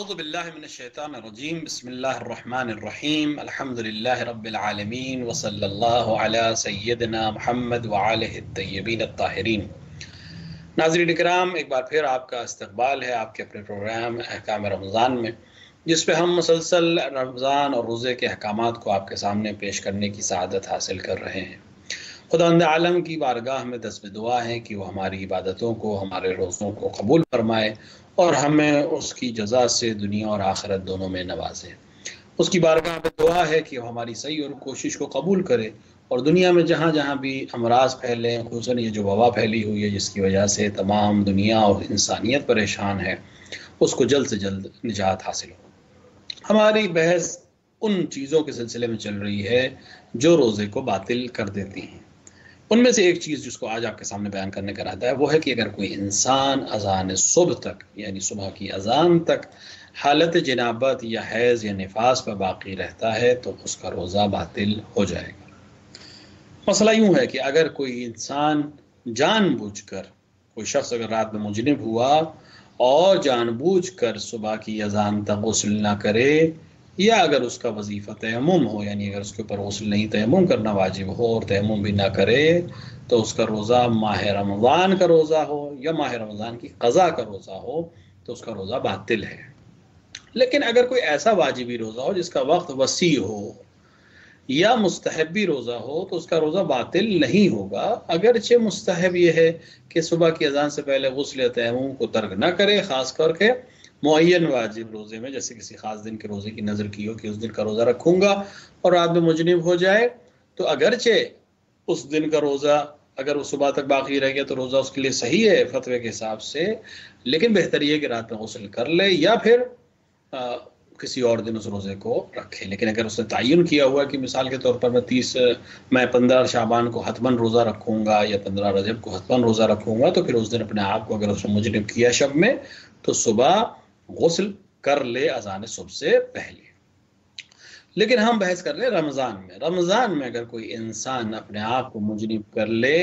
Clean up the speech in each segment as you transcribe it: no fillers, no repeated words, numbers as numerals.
اعوذ باللہ من الشیطان الرجیم بسم اللہ الرحمن الرحیم الحمد للہ رب العالمین وصلی اللہ علی سیدنا محمد وآلہ الطیبین الطاہرین۔ ناظرین کرام، ایک بار پھر آپ کا استقبال ہے آپ کے اپنے پروگرام احکام رمضان میں، جس پہ ہم مسلسل رمضان اور روزے کے احکامات کو آپ کے سامنے پیش کرنے کی سعادت حاصل کر رہے ہیں۔ خداوند عالم کی بارگاہ میں دست دعا ہے کہ وہ ہماری عبادتوں کو، ہمارے روزوں کو قبول فرمائے اور ہمیں اس کی جزا سے دنیا اور آخرت دونوں میں نوازے۔ اس کی بارگاہ میں دعا ہے کہ وہ ہماری صحیح اور کوشش کو قبول کرے اور دنیا میں جہاں جہاں بھی امراض پھیلے، خصوصاً یہ جو وبا پھیلی ہوئی ہے جس کی وجہ سے تمام دنیا اور انسانیت پریشان ہے، اس کو جلد سے جلد نجات حاصل ہو۔ ہماری بحث ان چیزوں کے سلسلے میں چل رہی ہے جو روزے کو باطل کر دیتی ہیں۔ ان میں سے ایک چیز جس کو آج آپ کے سامنے بیان کرنے کا ارادہ ہے وہ ہے کہ اگر کوئی انسان اذان صبح تک، یعنی صبح کی اذان تک حالت جنابت یا حیض یا نفاس پر باقی رہتا ہے تو اس کا روزہ باطل ہو جائے گا۔ مسئلہ یوں ہے کہ اگر کوئی انسان جان بوجھ کر، کوئی شخص اگر رات میں مجنب ہوا اور جان بوجھ کر صبح کی اذان تک غسل نہ کرے، یا اگر اس کا وظیفہ تیمم ہو، یعنی اگر اس کے اوپر غسل نہیں، تیمم کرنا واجب ہو اور تیمم بھی نہ کرے، تو اس کا روزہ ماہ رمضان کا روزہ ہو یا ماہ رمضان کی قضا کا روزہ ہو تو اس کا روزہ باطل ہے۔ لیکن اگر کوئی ایسا واجبی روزہ ہو جس کا وقت وسیع ہو یا مستحبی روزہ ہو تو اس کا روزہ باطل نہیں ہوگا، اگرچہ مستحب یہ ہے کہ صبح کی اذان سے پہلے غسل یا تیمم کو ترک نہ کرے، خاص کر کے معین واجب روزے میں، جیسے کسی خاص دن کے روزے کی نظر کی ہو کہ اس دن کا روزہ رکھوں گا اور رات میں مجنب ہو جائے تو اگرچہ اس دن کا روزہ اگر وہ صبح تک باقی رہ گیا تو روزہ اس کے لیے صحیح ہے فتوے کے حساب سے، لیکن بہتر یہ کہ رات میں غسل کر لے یا پھر کسی اور دن اس روزے کو رکھے۔ لیکن اگر اس نے تعین کیا ہوا کہ مثال کے طور پر میں 15 شعبان کو حتماً روزہ رکھوں گا یا 15 رجب کو حتماً روزہ رکھوں گا تو پھر اس دن اپنے آپ کو اگر اس نے مجنب کیا شب میں تو صبح غسل کر لے اذان صبح سے پہلے۔ لیکن ہم بحث کر لیں رمضان میں اگر کوئی انسان اپنے آپ کو مجنب کر لے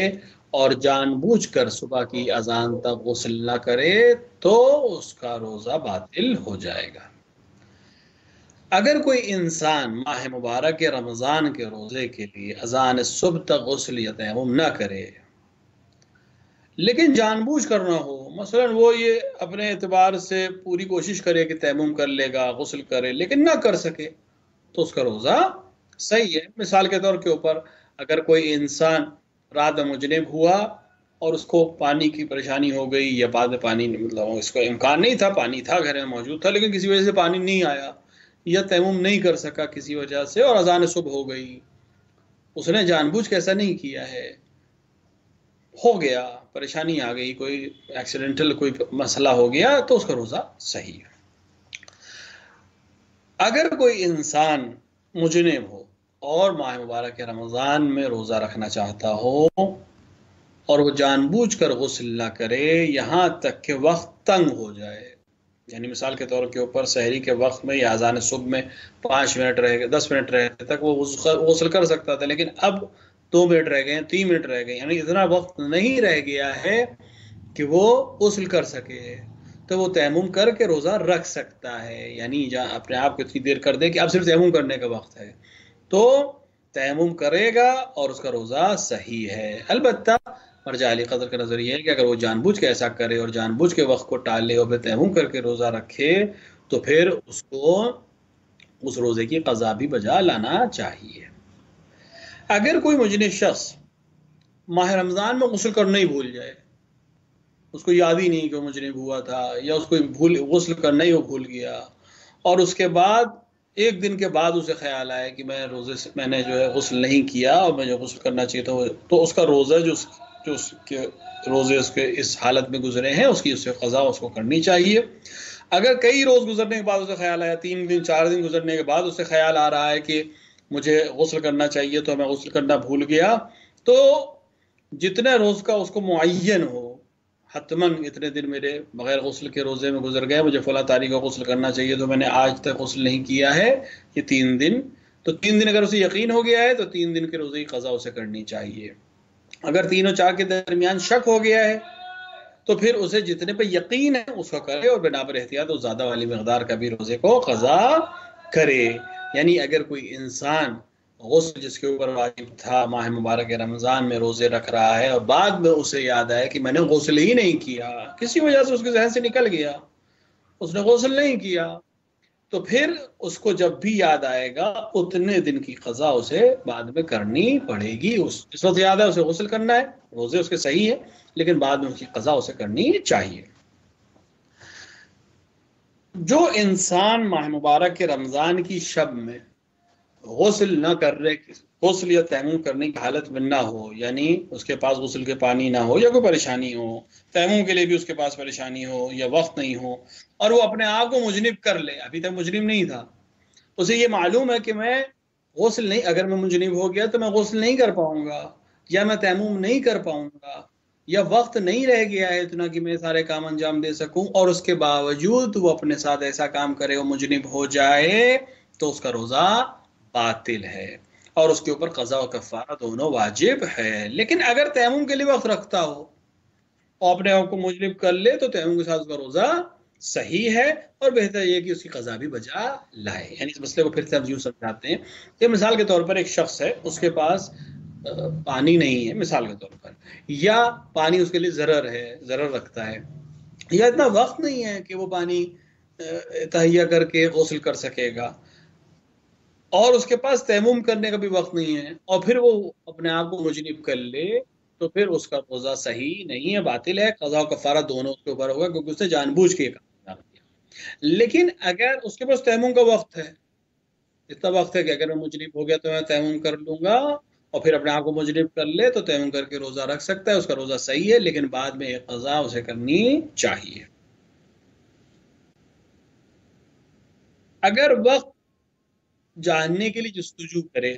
اور جان بوجھ کر صبح کی اذان تک غسل نہ کرے تو اس کا روزہ باطل ہو جائے گا۔ اگر کوئی انسان ماہ مبارک رمضان کے روزے کے لیے اذان صبح تک غسل یا تیمم نہ کرے لیکن جان بوجھ کر نہ ہو، مثلا وہ یہ اپنے اعتبار سے پوری کوشش کرے کہ تیمم کر لے گا، غسل کرے، لیکن نہ کر سکے تو اس کا روزہ صحیح ہے۔ مثال کے طور کے اوپر اگر کوئی انسان رات میں مجنب ہوا اور اس کو پانی کی پریشانی ہو گئی یا بعد میں پانی مطلب اس کو امکان نہیں تھا، پانی تھا گھر میں موجود تھا لیکن کسی وجہ سے پانی نہیں آیا یا تیمم نہیں کر سکا کسی وجہ سے اور اذان صبح ہو گئی، اس نے جان بوجھ کے ایسا نہیں کیا ہے، ہو گیا، پریشانی آ گئی، کوئی ایکسیڈنٹل کوئی مسئلہ ہو گیا تو اس کا روزہ صحیح ہے۔ اگر کوئی انسان مجنب ہو اور ماہ مبارک رمضان میں روزہ رکھنا چاہتا ہو اور وہ جان بوجھ کر غسل نہ کرے یہاں تک کہ وقت تنگ ہو جائے، یعنی مثال کے طور کے اوپر سحری کے وقت میں یا اذان صبح میں 5 منٹ رہ گئے، 10 منٹ رہے تک وہ غسل کر سکتا تھا، لیکن اب 2 منٹ رہ گئے، 3 منٹ رہ گئے، یعنی اتنا وقت نہیں رہ گیا ہے کہ وہ غسل کر سکے تو وہ تیمم کر کے روزہ رکھ سکتا ہے، یعنی اپنے آپ کو اتنی دیر کر دے کہ اب صرف تیمم کرنے کا وقت ہے تو تیمم کرے گا اور اس کا روزہ صحیح ہے۔ البتہ مرجع علی قدر کا نظریہ ہے کہ اگر وہ جان بوجھ کے ایسا کرے اور جان بوجھ کے وقت کو ٹالے اور پھر تیمم کر کے روزہ رکھے تو پھر اس کو اس روزے کی قضا بھی بجا لانا چاہیے۔ اگر کوئی مجنب شخص ماہ رمضان میں غسل کرنا ہی بھول جائے، اس کو یاد ہی نہیں کہ وہ مجنب ہوا تھا یا اس کو غسل کرنا ہی وہ بھول گیا اور اس کے بعد ایک دن کے بعد اسے خیال آیا کہ میں نے جو ہے غسل نہیں کیا اور میں جو غسل کرنا چاہیے تو اس کا روزہ جو اس کے روزے اس کے اس حالت میں گزرے ہیں اس کی اس سے قضا اس کو کرنی چاہیے۔ اگر کئی روز گزرنے کے بعد اسے خیال آیا، 3 دن 4 دن گزرنے کے بعد اسے خیال آ رہا ہے کہ مجھے غسل کرنا چاہیے تو میں غسل کرنا بھول گیا، تو جتنے روز کا اس کو معین ہو، حتماً اتنے دن میرے بغیر غسل کے روزے میں گزر گئے، مجھے فلاں تاریخ کو غسل کرنا چاہیے تو میں نے آج تک غسل نہیں کیا ہے، یہ 3 دن، تو 3 دن اگر اسے یقین ہو گیا ہے تو 3 دن کے روزے کی قضا اسے کرنی چاہیے۔ اگر 3 اور 4 کے درمیان شک ہو گیا ہے تو پھر اسے جتنے پہ یقین ہے اس کو کرے، اور بنا پر احتیاط اس زیادہ والی مقدار کا بھی روزے کو قضا کرے۔ یعنی اگر کوئی انسان غسل جس کے اوپر واجب تھا ماہ مبارک رمضان میں روزے رکھ رہا ہے، اور بعد میں اسے یاد آیا کہ میں نے غسل ہی نہیں کیا، کسی وجہ سے اس کے ذہن سے نکل گیا، اس نے غسل نہیں کیا، تو پھر اس کو جب بھی یاد آئے گا اتنے دن کی قضا اسے بعد میں کرنی پڑے گی۔ اس وقت یاد ہے اسے غسل کرنا ہے، روزے اس کے صحیح ہے، لیکن بعد میں اس کی قضا اسے کرنی چاہیے۔ جو انسان ماہ مبارک کے رمضان کی شب میں غسل نہ کر رہے، غسل یا تیمم کرنے کی حالت میں نہ ہو، یعنی اس کے پاس غسل کے پانی نہ ہو یا کوئی پریشانی ہو، تیمم کے لیے بھی اس کے پاس پریشانی ہو یا وقت نہیں ہو، اور وہ اپنے آپ کو مجنب کر لے، ابھی تک مجنب نہیں تھا، اسے یہ معلوم ہے کہ میں غسل نہیں، اگر میں مجنب ہو گیا تو میں غسل نہیں کر پاؤں گا، یا میں تیمم نہیں کر پاؤں گا، یا وقت نہیں رہ گیا ہے اتنا کہ میں سارے کام انجام دے سکوں، اور اس کے باوجود وہ اپنے ساتھ ایسا کام کرے وہ مجنب ہو جائے، تو اس کا روزہ باطل ہے، اور اس کے اوپر قضا و کفارہ دونوں واجب ہے۔ لیکن اگر تیمم کے لیے وقت رکھتا ہو اور اپنے آپ کو مجنب کر لے تو تیمم کے ساتھ اس کا روزہ صحیح ہے، اور بہتر یہ کہ اس کی قضا بھی بجا لائے۔ یعنی اس مسئلے کو پھر سے ہم یوں سمجھاتے ہیں کہ مثال کے طور پر ایک شخص ہے، اس کے پاس پانی نہیں ہے مثال کے طور پر، یا پانی اس کے لیے ضرر رکھتا ہے، یا اتنا وقت نہیں ہے کہ وہ پانی تہیا کر کے غسل کر سکے گا، اور اس کے پاس تیمم کرنے کا بھی وقت نہیں ہے، اور پھر وہ اپنے آپ کو مجنب کر لے، تو پھر اس کا روزہ صحیح نہیں ہے، باطل ہے، قضا و کفارہ دونوں اس کے اوپر ہوگا، کیونکہ اس نے جان بوجھ کے یہ کام کیا۔ لیکن اگر اس کے پاس تیمم کا وقت ہے، اتنا وقت ہے کہ اگر میں مجنب ہو گیا تو میں تیمم کر لوں گا، اور پھر اپنے آپ کو مجنب کر لے تو تیمم کر کے روزہ رکھ سکتا ہے، اس کا روزہ صحیح ہے، لیکن بعد میں ایک قضا اسے کرنی چاہیے۔ اگر وقت جاننے کے لیے جستجو کرے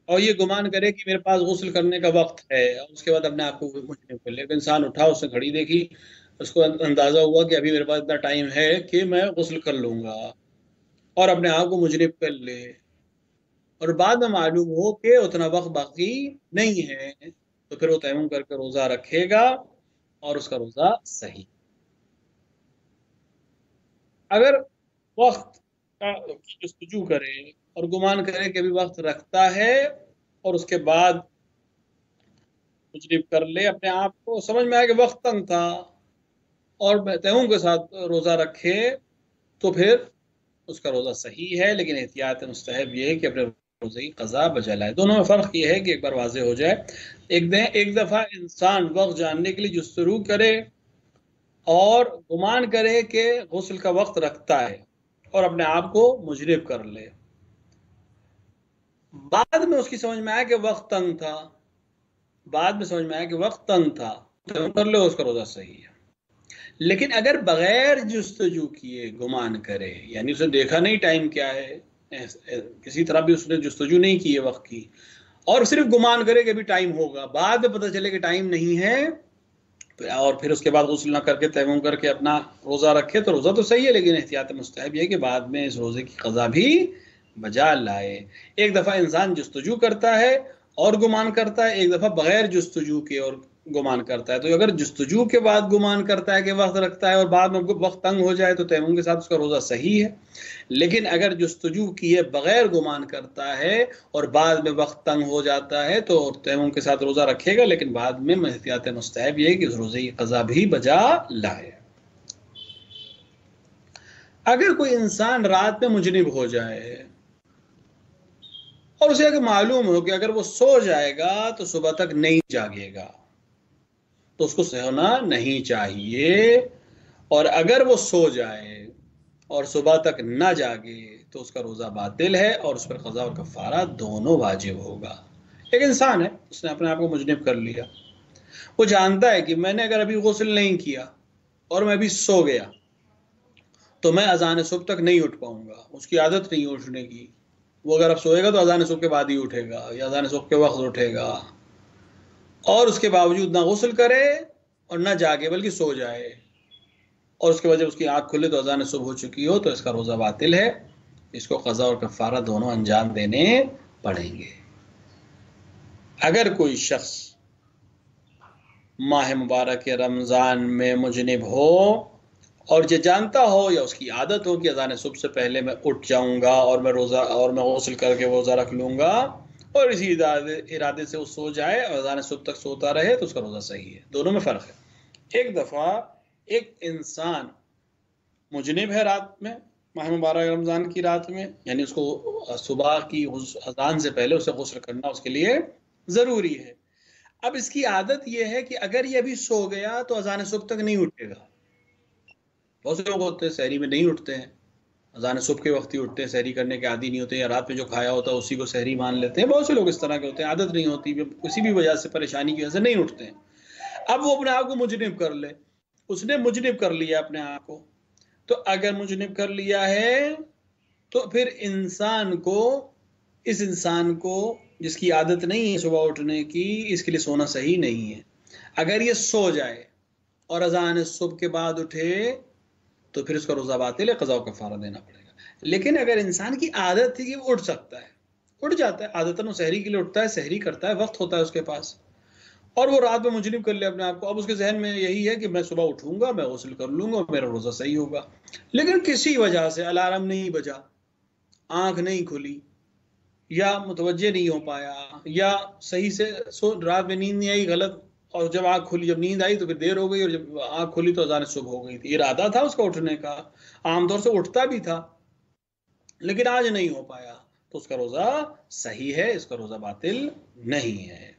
اور یہ گمان کرے کہ میرے پاس غسل کرنے کا وقت ہے، اور اس کے بعد اپنے آپ کو مجنب کر لے، انسان اٹھا، اس نے گھڑی دیکھی، اس کو اندازہ ہوا کہ ابھی میرے پاس اتنا ٹائم ہے کہ میں غسل کر لوں گا، اور اپنے آپ کو مجنب کر لے، اور بعد میں معلوم ہو کہ اتنا وقت باقی نہیں ہے، تو پھر وہ تیمم کر کے روزہ رکھے گا اور اس کا روزہ صحیح۔ اگر وقت کا جستجو کرے اور گمان کرے کہ ابھی وقت رکھتا ہے، اور اس کے بعد مجنب کر لے، اپنے آپ کو سمجھ میں آئے کہ وقت تنگ تھا اور تیمم کے ساتھ روزہ رکھے، تو پھر اس کا روزہ صحیح ہے، لیکن احتیاط مستحب یہ ہے کہ اپنے روزے کی قضا بجا لائے۔ دونوں میں فرق یہ ہے کہ ایک بار واضح ہو جائے، ایک دفعہ انسان وقت جاننے کے لیے جستجو کرے اور گمان کرے کہ غسل کا وقت رکھتا ہے اور اپنے آپ کو مجنب کر لے، بعد میں اس کی سمجھ میں آیا کہ وقت تنگ تھا، تو کر لے، اس کا روزہ صحیح ہے۔ لیکن اگر بغیر جستجو کیے گمان کرے، یعنی اسے دیکھا نہیں ٹائم کیا ہے، کسی طرح بھی اس نے جستجو نہیں کی ہے وقت کی، اور صرف گمان کرے کہ ابھی ٹائم ہوگا، بعد میں پتہ چلے کہ ٹائم نہیں ہے، اور پھر اس کے بعد غسل نہ کر کے تیمم کر کے اپنا روزہ رکھے، تو روزہ تو صحیح ہے، لیکن احتیاط مستحب یہ ہے کہ بعد میں اس روزے کی قضا بھی بجا لائے۔ ایک دفعہ انسان جستجو کرتا ہے اور گمان کرتا ہے، ایک دفعہ بغیر جستجو کے اور گمان کرتا ہے۔ تو اگر جستجو کے بعد گمان کرتا ہے کہ وقت رکھتا ہے اور بعد میں وقت تنگ ہو جائے تو تیمم کے ساتھ اس کا روزہ صحیح ہے، لیکن اگر جستجو کیے بغیر گمان کرتا ہے اور بعد میں وقت تنگ ہو جاتا ہے تو تیمم کے ساتھ روزہ رکھے گا، لیکن بعد میں احتیاط مستحب یہ ہے کہ اس روزے کی قضا بھی بجا لائے۔ اگر کوئی انسان رات میں مجنب ہو جائے اور اسے اگر معلوم ہو کہ اگر وہ سو جائے گا تو صبح تک نہیں جاگے گا، تو اس کو سونا نہیں چاہیے، اور اگر وہ سو جائے اور صبح تک نہ جاگے تو اس کا روزہ باطل ہے، اور اس پر قضا اور کفارہ دونوں واجب ہوگا۔ ایک انسان ہے، اس نے اپنے آپ کو مجنب کر لیا، وہ جانتا ہے کہ میں نے اگر ابھی غسل نہیں کیا اور میں ابھی سو گیا تو میں اذان صبح تک نہیں اٹھ پاؤں گا، اس کی عادت نہیں اٹھنے کی، وہ اگر اب سوئے گا تو اذان صبح کے بعد ہی اٹھے گا یا اذان صبح کے وقت اٹھے گا، اور اس کے باوجود نہ غسل کرے اور نہ جاگے بلکہ سو جائے، اور اس کے وجہ اس کی آنکھ کھلے تو اذان صبح ہو چکی ہو، تو اس کا روزہ باطل ہے، اس کو قضا اور کفارہ دونوں انجام دینے پڑیں گے۔ اگر کوئی شخص ماہ مبارک رمضان میں مجنب ہو اور یہ جانتا ہو یا اس کی عادت ہو کہ اذان صبح سے پہلے میں اٹھ جاؤں گا اور میں غسل کر کے روزہ رکھ لوں گا، اور اسی ارادے سے وہ سو جائے اور اذان صبح تک سوتا رہے، تو اس کا روزہ صحیح ہے۔ دونوں میں فرق ہے۔ ایک دفعہ ایک انسان مجنب ہے رات میں، ماہ مبارک رمضان کی رات میں، یعنی اس کو صبح کی اذان سے پہلے اسے غسل کرنا اس کے لیے ضروری ہے۔ اب اس کی عادت یہ ہے کہ اگر یہ ابھی سو گیا تو اذان صبح تک نہیں اٹھے گا۔ بہت سے لوگ ہوتے ہیں سحری میں نہیں اٹھتے ہیں، اذان صبح کے وقت ہی اٹھتے ہیں، سحری کرنے کے عادی نہیں ہوتے، یا رات میں جو کھایا ہوتا ہے اسی کو سحری مان لیتے ہیں۔ بہت سے لوگ اس طرح کے ہوتے ہیں، عادت نہیں ہوتی، کسی بھی وجہ سے، پریشانی کی وجہ سے نہیں اٹھتے ہیں۔ اب وہ اپنے آپ کو مجنب کر لے، اس نے مجنب کر لیا اپنے آپ کو، تو اگر مجنب کر لیا ہے تو پھر اس انسان کو جس کی عادت نہیں ہے صبح اٹھنے کی، اس کے لیے سونا صحیح نہیں ہے۔ اگر یہ سو جائے اور اذان صبح کے بعد اٹھے تو پھر اس کا روزہ باطل ہے، قضا و کفارہ دینا پڑے گا۔ لیکن اگر انسان کی عادت تھی کہ وہ اٹھ سکتا ہے، اٹھ جاتا ہے، عادتاً وہ سحری کے لیے اٹھتا ہے، سحری کرتا ہے، وقت ہوتا ہے اس کے پاس، اور وہ رات میں مجنب کر لے اپنے آپ کو، اب اس کے ذہن میں یہی ہے کہ میں صبح اٹھوں گا، میں غسل کر لوں گا، میرا روزہ صحیح ہوگا۔ لیکن کسی وجہ سے الارم نہیں بجا، آنکھ نہیں کھلی، یا متوجہ نہیں ہو پایا، یا صحیح سے رات میں نیند نہیں آئی، غلط، اور جب آنکھ کھلی، جب نیند آئی تو پھر دیر ہو گئی، اور جب آنکھ کھلی تو اذان صبح ہو گئی تھی۔ ارادہ تھا اس کا اٹھنے کا، عام طور سے اٹھتا بھی تھا، لیکن آج نہیں ہو پایا، تو اس کا روزہ صحیح ہے، اس کا روزہ باطل نہیں ہے۔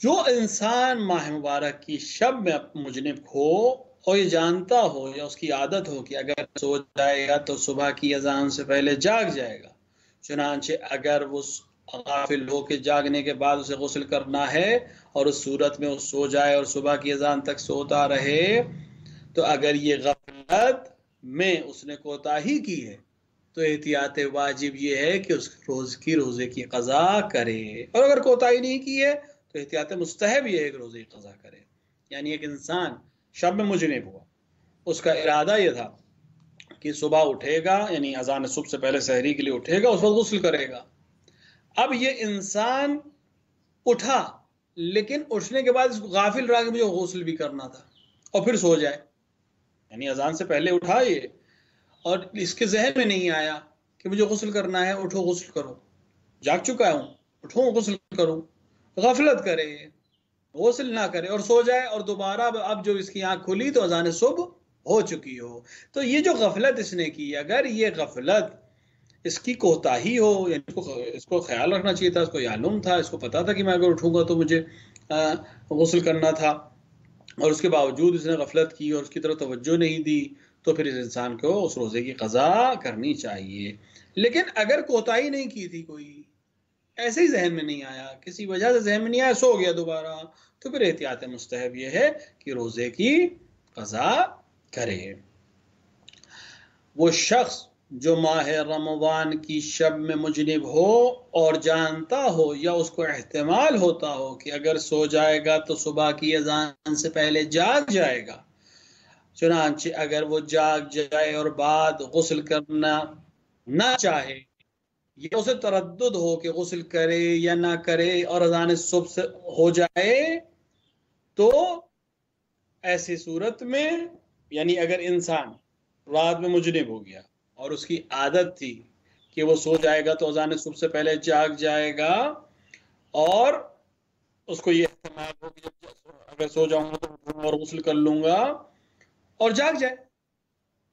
جو انسان ماہ مبارک کی شب میں مجنب ہو اور یہ جانتا ہو یا اس کی عادت ہو کہ اگر سو جائے گا تو صبح کی اذان سے پہلے جاگ جائے گا، چنانچہ اگر وہ غافل ہو کے جاگنے کے بعد اسے غسل کرنا ہے اور اس صورت میں وہ سو جائے اور صبح کی اذان تک سوتا رہے، تو اگر یہ غفلت میں اس نے کوتاہی کی ہے تو احتیاط واجب یہ ہے کہ اس روزے کی قضا کرے، اور اگر کوتاہی نہیں کی ہے تو احتیاط مستحب یہ ہے کہ روزے کی قضا کرے۔ یعنی ایک انسان شب میں مجنب ہوا، اس کا ارادہ یہ تھا کہ صبح اٹھے گا، یعنی اذان صبح سے پہلے سحری کے لیے اٹھے گا، اس وقت غسل کرے گا۔ اب یہ انسان اٹھا، لیکن اٹھنے کے بعد اس کو غافل رہا کہ مجھے غسل بھی کرنا تھا، اور پھر سو جائے، یعنی اذان سے پہلے اٹھا یہ، اور اس کے ذہن میں نہیں آیا کہ مجھے غسل کرنا ہے، اٹھو غسل کرو، جاگ چکا ہوں، اٹھوں غسل کروں، غفلت کرے، غسل نہ کرے اور سو جائے، اور دوبارہ اب جو اس کی آنکھ کھلی تو اذان صبح ہو چکی ہو، تو یہ جو غفلت اس نے کی، اگر یہ غفلت اس کی کوتاہی ہو، یعنی اس کو خیال رکھنا چاہیے تھا، اس کو معلوم تھا، اس کو پتا تھا کہ میں اگر اٹھوں گا تو مجھے غسل کرنا تھا، اور اس کے باوجود اس نے غفلت کی اور اس کی طرف توجہ نہیں دی، تو پھر اس انسان کو اس روزے کی قضا کرنی چاہیے۔ لیکن اگر کوتاہی نہیں کی تھی، کوئی ایسے ہی ذہن میں نہیں آیا، کسی وجہ سے ذہن میں نہیں آیا، سو گیا دوبارہ، تو پھر احتیاط مستحب یہ ہے کہ روزے کی قضا کرے۔ وہ شخص جو ماہ رمضان کی شب میں مجنب ہو اور جانتا ہو یا اس کو احتمال ہوتا ہو کہ اگر سو جائے گا تو صبح کی اذان سے پہلے جاگ جائے گا، چنانچہ اگر وہ جاگ جائے اور بعد غسل کرنا نہ چاہے، یا اسے تردد ہو کہ غسل کرے یا نہ کرے اور اذان صبح سے ہو جائے، تو ایسی صورت میں، یعنی اگر انسان رات میں مجنب ہو گیا اور اس کی عادت تھی کہ وہ سو جائے گا تو اذان صبح سے پہلے جاگ جائے گا، اور اس کو یہ احتمال ہو کہ اگر سو جاؤں گا تو اور غسل کر لوں گا، اور جاگ جائے،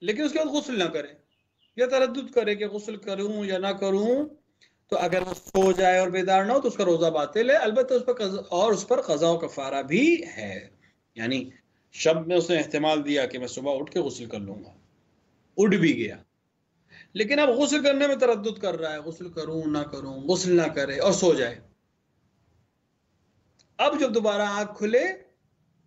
لیکن اس کے بعد غسل نہ کرے یا تردد کرے کہ غسل کروں یا نہ کروں، تو اگر وہ سو جائے اور بیدار نہ ہو تو اس کا روزہ باطل ہے، البتہ اس پر قضا و کفارہ بھی ہے۔ یعنی شب میں اس نے احتمال دیا کہ میں صبح اٹھ کے غسل کر لوں گا، اٹھ بھی گیا، لیکن اب غسل کرنے میں تردد کر رہا ہے، غسل کروں نہ کروں، غسل نہ کرے اور سو جائے، اب جب دوبارہ آنکھ کھلے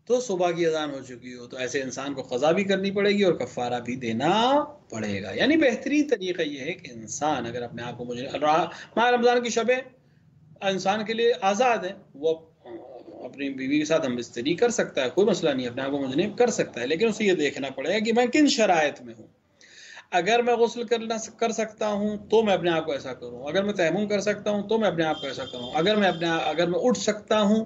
تو صبح کی اذان ہو چکی ہو، تو ایسے انسان کو قضا بھی کرنی پڑے گی اور کفارہ بھی دینا پڑے گا۔ یعنی بہترین طریقہ یہ ہے کہ انسان اگر اپنے آپ کو ماہ رمضان کی شبیں انسان کے لیے آزاد ہے، وہ اپنی بیوی کے ساتھ ہم بستری کر سکتا ہے، کوئی مسئلہ نہیں، اپنے آپ کو مجنب کر سکتا ہے، لیکن اسے یہ دیکھنا پڑے گا کہ میں کن شرائط میں ہوں۔ اگر میں غسل کر سکتا ہوں تو میں اپنے آپ کو ایسا کروں، اگر میں تیمم کر سکتا ہوں تو میں اپنے آپ کو ایسا کروں، اگر میں اٹھ سکتا ہوں